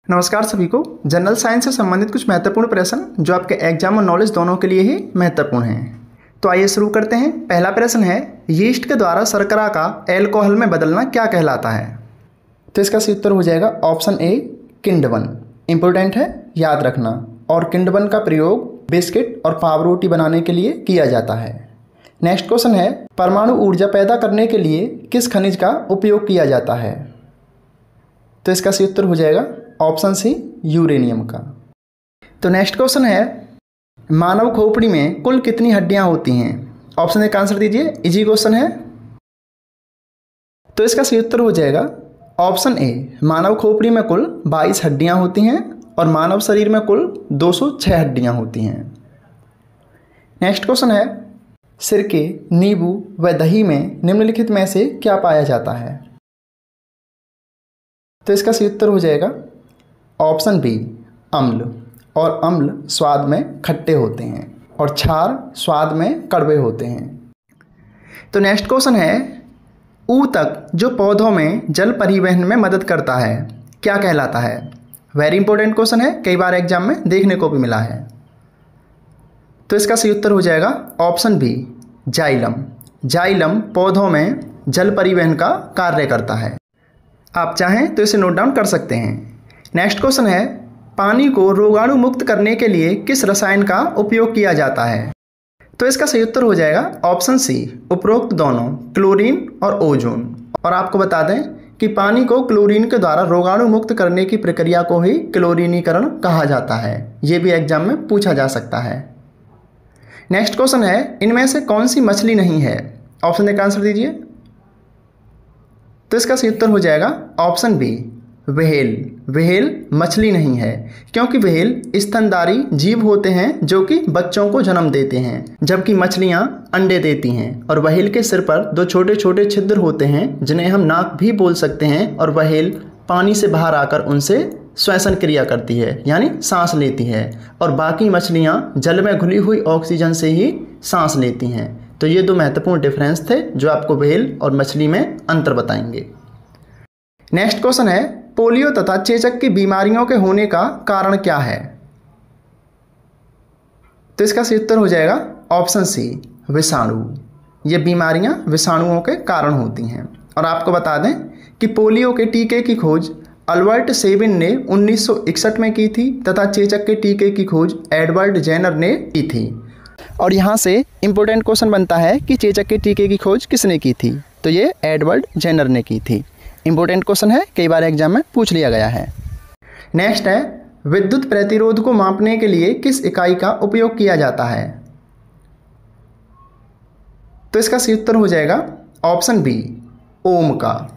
नमस्कार सभी को। जनरल साइंस से संबंधित कुछ महत्वपूर्ण प्रश्न जो आपके एग्जाम और नॉलेज दोनों के लिए ही महत्वपूर्ण हैं। तो आइए शुरू करते हैं। पहला प्रश्न है, यीस्ट के द्वारा शर्करा का अल्कोहल में बदलना क्या कहलाता है? तो इसका सही उत्तर हो जाएगा ऑप्शन ए, किण्वन। इंपॉर्टेंट है, याद रखना। और किण्वन का प्रयोग बिस्किट और पावरोटी बनाने के लिए किया जाता है। नेक्स्ट क्वेश्चन है, परमाणु ऊर्जा पैदा करने के लिए किस खनिज का उपयोग किया जाता है? तो इसका सही उत्तर हो जाएगा ऑप्शन सी, यूरेनियम का। तो नेक्स्ट क्वेश्चन है, मानव खोपड़ी में कुल कितनी हड्डियां होती हैं? ऑप्शन ए का आंसर दीजिए, इजी क्वेश्चन है। तो इसका सही उत्तर हो जाएगा ऑप्शन ए, मानव खोपड़ी में कुल 22 हड्डियां होती हैं और मानव शरीर में कुल 206 हड्डियां होती हैं। नेक्स्ट क्वेश्चन है, सिरके, नींबू व दही में निम्नलिखित में से क्या पाया जाता है? तो इसका सही उत्तर हो जाएगा ऑप्शन बी, अम्ल। और अम्ल स्वाद में खट्टे होते हैं और क्षार स्वाद में कड़वे होते हैं। तो नेक्स्ट क्वेश्चन है, ऊतक जो पौधों में जल परिवहन में मदद करता है क्या कहलाता है? वेरी इंपॉर्टेंट क्वेश्चन है, कई बार एग्जाम में देखने को भी मिला है। तो इसका सही उत्तर हो जाएगा ऑप्शन बी, जाइलम। जाइलम पौधों में जल परिवहन का कार्य करता है। आप चाहें तो इसे नोट डाउन कर सकते हैं। नेक्स्ट क्वेश्चन है, पानी को रोगाणु मुक्त करने के लिए किस रसायन का उपयोग किया जाता है? तो इसका सही उत्तर हो जाएगा ऑप्शन सी, उपरोक्त दोनों, क्लोरीन और ओजोन। और आपको बता दें कि पानी को क्लोरीन के द्वारा रोगाणु मुक्त करने की प्रक्रिया को ही क्लोरीनीकरण कहा जाता है। ये भी एग्जाम में पूछा जा सकता है। नेक्स्ट क्वेश्चन है, इनमें से कौन सी मछली नहीं है? ऑप्शन ए का आंसर दीजिए। तो इसका सही उत्तर हो जाएगा ऑप्शन बी, व्हेल। व्हेल मछली नहीं है क्योंकि व्हेल स्तनधारी जीव होते हैं जो कि बच्चों को जन्म देते हैं, जबकि मछलियां अंडे देती हैं। और व्हेल के सिर पर 2 छोटे छोटे छिद्र होते हैं जिन्हें हम नाक भी बोल सकते हैं। और व्हेल पानी से बाहर आकर उनसे श्वसन क्रिया करती है, यानी सांस लेती है। और बाकी मछलियां जल में घुली हुई ऑक्सीजन से ही सांस लेती हैं। तो ये 2 महत्वपूर्ण डिफरेंस थे जो आपको व्हेल और मछली में अंतर बताएंगे। नेक्स्ट क्वेश्चन है, पोलियो तथा चेचक की बीमारियों के होने का कारण क्या है? तो इसका सही उत्तर हो जाएगा ऑप्शन सी, विषाणु। ये बीमारियां विषाणुओं के कारण होती हैं। और आपको बता दें कि पोलियो के टीके की खोज अल्बर्ट सेबिन ने 1961 में की थी तथा चेचक के टीके की खोज एडवर्ड जेनर ने की थी। और यहाँ से इंपॉर्टेंट क्वेश्चन बनता है कि चेचक के टीके की खोज किसने की थी? तो ये एडवर्ड जेनर ने की थी। इंपॉर्टेंट क्वेश्चन है, कई बार एग्जाम में पूछ लिया गया है। नेक्स्ट है, विद्युत प्रतिरोध को मापने के लिए किस इकाई का उपयोग किया जाता है? तो इसका सही उत्तर हो जाएगा ऑप्शन बी, ओम का।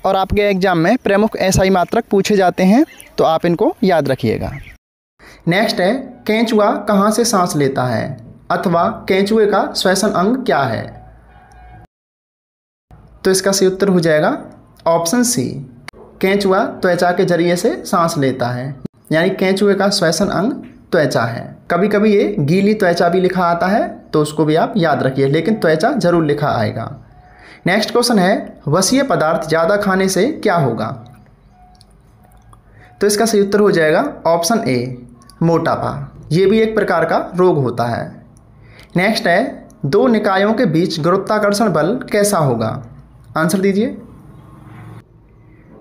और आपके एग्जाम में प्रमुख एसआई मात्रक पूछे जाते हैं तो आप इनको याद रखिएगा। नेक्स्ट है, केंचुआ कहाँ से सांस लेता है अथवा केंचुए का श्वसन अंग क्या है? तो इसका सही उत्तर हो जाएगा ऑप्शन सी, केंचुआ त्वचा के जरिए से सांस लेता है, यानी केंचुए का श्वसन अंग त्वचा है। कभी कभी ये गीली त्वचा भी लिखा आता है तो उसको भी आप याद रखिए, लेकिन त्वचा जरूर लिखा आएगा। नेक्स्ट क्वेश्चन है, वसीय पदार्थ ज़्यादा खाने से क्या होगा? तो इसका सही उत्तर हो जाएगा ऑप्शन ए, मोटापा। ये भी एक प्रकार का रोग होता है। नेक्स्ट है, 2 निकायों के बीच गुरुत्वाकर्षण बल कैसा होगा? आंसर दीजिए।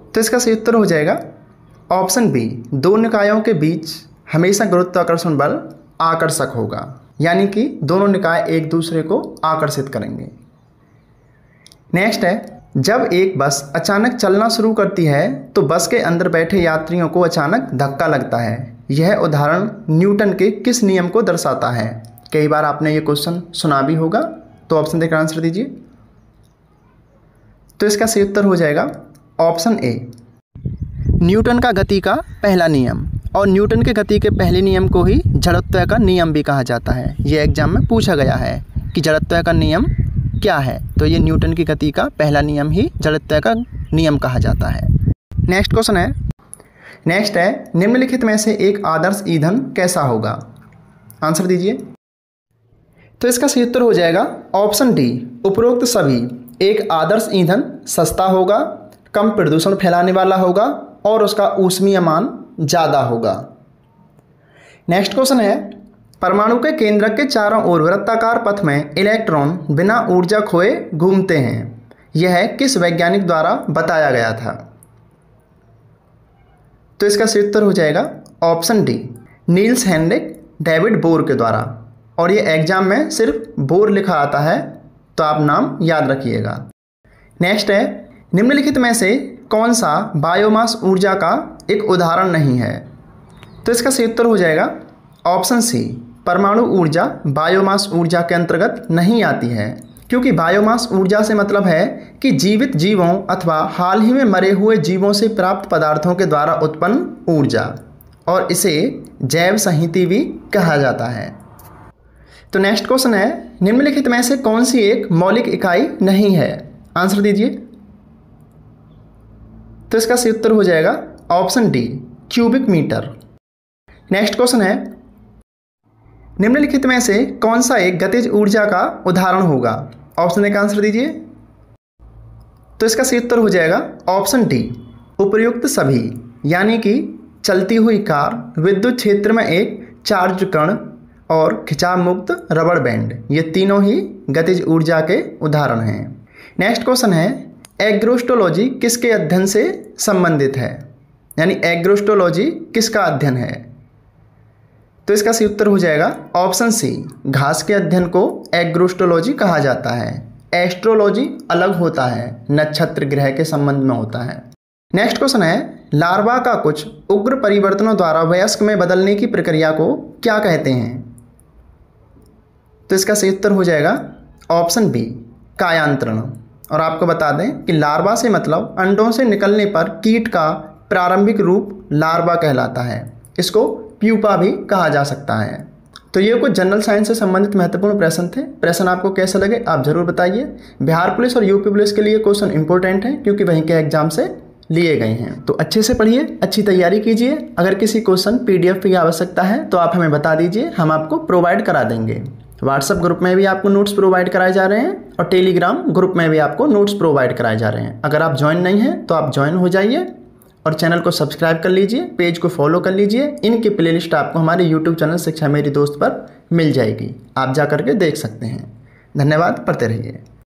तो इसका सही उत्तर हो जाएगा ऑप्शन बी, 2 निकायों के बीच हमेशा गुरुत्वाकर्षण बल आकर्षक होगा, यानी कि दोनों निकाय एक दूसरे को आकर्षित करेंगे। नेक्स्ट है, जब एक बस अचानक चलना शुरू करती है तो बस के अंदर बैठे यात्रियों को अचानक धक्का लगता है। यह उदाहरण न्यूटन के किस नियम को दर्शाता है? कई बार आपने ये क्वेश्चन सुना भी होगा, तो ऑप्शन देकर आंसर दीजिए। तो इसका सही उत्तर हो जाएगा ऑप्शन ए, न्यूटन का गति का पहला नियम। और न्यूटन के गति के पहले नियम को ही जड़त्व का नियम भी कहा जाता है। ये एग्जाम में पूछा गया है कि जड़त्व का नियम क्या है, तो ये न्यूटन की गति का पहला नियम ही जड़त्व का नियम कहा जाता है। नेक्स्ट क्वेश्चन है, नेक्स्ट है, निम्नलिखित में से एक आदर्श ईंधन कैसा होगा? आंसर दीजिए। तो इसका सही उत्तर हो जाएगा ऑप्शन डी, उपरोक्त सभी। एक आदर्श ईंधन सस्ता होगा, कम प्रदूषण फैलाने वाला होगा और उसका ऊष्मीय मान ज़्यादा होगा। नेक्स्ट क्वेश्चन है, परमाणु के केंद्रक के चारों ओर वृत्ताकार पथ में इलेक्ट्रॉन बिना ऊर्जा खोए घूमते हैं, यह किस वैज्ञानिक द्वारा बताया गया था? तो इसका सही उत्तर हो जाएगा option D, Niels Henrik David Bohr के द्वारा। और ये एग्जाम में सिर्फ बोर लिखा आता है, तो आप नाम याद रखिएगा। नेक्स्ट है, निम्नलिखित में से कौन सा बायोमास ऊर्जा का एक उदाहरण नहीं है? तो इसका सही उत्तर हो जाएगा ऑप्शन सी, परमाणु ऊर्जा बायोमास ऊर्जा के अंतर्गत नहीं आती है, क्योंकि बायोमास ऊर्जा से मतलब है कि जीवित जीवों अथवा हाल ही में मरे हुए जीवों से प्राप्त पदार्थों के द्वारा उत्पन्न ऊर्जा, और इसे जैव संहिता भी कहा जाता है। तो नेक्स्ट क्वेश्चन है, निम्नलिखित में से कौन सी एक मौलिक इकाई नहीं है? आंसर दीजिए। तो इसका सही उत्तर हो जाएगा option D, cubic metre. Next question है, निम्नलिखित में से कौन सा एक गतिज ऊर्जा का उदाहरण होगा? ऑप्शन ए का आंसर दीजिए। तो इसका सही उत्तर हो जाएगा ऑप्शन डी, उपर्युक्त सभी, यानी कि चलती हुई कार, विद्युत क्षेत्र में एक चार्ज कण और खिंचाव मुक्त रबड़ बैंड, ये तीनों ही गतिज ऊर्जा के उदाहरण हैं। नेक्स्ट क्वेश्चन है, एग्रोस्टोलॉजी किसके अध्ययन से संबंधित है? यानी एग्रोस्टोलॉजी किसका अध्ययन है? तो इसका सही उत्तर हो जाएगा ऑप्शन सी, घास के अध्ययन को एग्रोस्टोलॉजी कहा जाता है। एस्ट्रोलॉजी अलग होता है, नक्षत्र ग्रह के संबंध में होता है। नेक्स्ट क्वेश्चन है, लार्वा का कुछ उग्र परिवर्तनों द्वारा वयस्क में बदलने की प्रक्रिया को क्या कहते हैं? तो इसका सही उत्तर हो जाएगा ऑप्शन बी, कायांतरण। और आपको बता दें कि लार्वा से मतलब अंडों से निकलने पर कीट का प्रारंभिक रूप लार्वा कहलाता है। इसको प्यूपा भी कहा जा सकता है। तो ये कुछ जनरल साइंस से संबंधित महत्वपूर्ण प्रश्न थे। प्रश्न आपको कैसे लगे आप जरूर बताइए। बिहार पुलिस और यूपी पुलिस के लिए क्वेश्चन इंपॉर्टेंट हैं, क्योंकि वहीं के एग्जाम से लिए गए हैं। तो अच्छे से पढ़िए, अच्छी तैयारी कीजिए। अगर किसी क्वेश्चन PDF की आवश्यकता है तो आप हमें बता दीजिए, हम आपको प्रोवाइड करा देंगे। व्हाट्सएप ग्रुप में भी आपको नोट्स प्रोवाइड कराए जा रहे हैं और टेलीग्राम ग्रुप में भी आपको नोट्स प्रोवाइड कराए जा रहे हैं। अगर आप ज्वाइन नहीं हैं तो आप ज्वाइन हो जाइए और चैनल को सब्सक्राइब कर लीजिए, पेज को फॉलो कर लीजिए। इनकी प्लेलिस्ट आपको हमारे YouTube चैनल शिक्षा मेरी दोस्त पर मिल जाएगी, आप जा करके देख सकते हैं। धन्यवाद, पढ़ते रहिए।